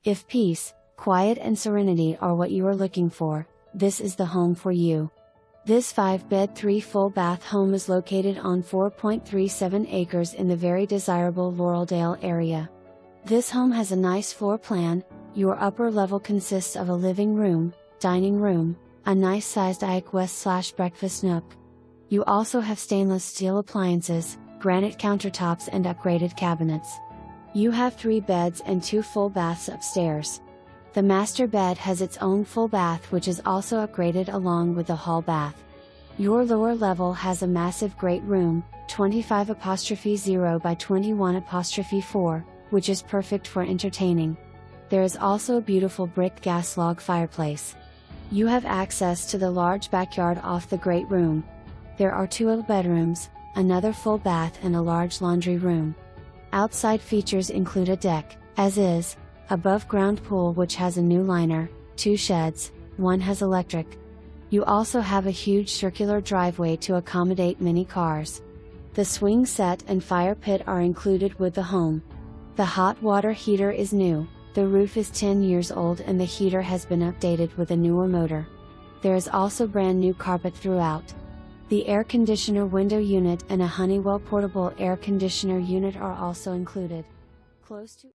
If peace, quiet and serenity are what you are looking for, this is the home for you. This 5-bed 3-full-bath home is located on 4.37 acres in the very desirable Laureldale area. This home has a nice floor plan. Your upper level consists of a living room, dining room, a nice sized breakfast nook. You also have stainless steel appliances, granite countertops and upgraded cabinets. You have 3 beds and 2 full baths upstairs. The master bed has its own full bath which is also upgraded along with the hall bath. Your lower level has a massive great room, 25'0 by 21'4, which is perfect for entertaining. There is also a beautiful brick gas log fireplace. You have access to the large backyard off the great room. There are 2 bedrooms, another full bath and a large laundry room. Outside features include a deck, as is, above ground pool which has a new liner, 2 sheds, 1 has electric. You also have a huge circular driveway to accommodate many cars. The swing set and fire pit are included with the home. The hot water heater is new, the roof is 10 years old and the heater has been updated with a newer motor. There is also brand new carpet throughout. The air conditioner window unit and a Honeywell portable air conditioner unit are also included. Close to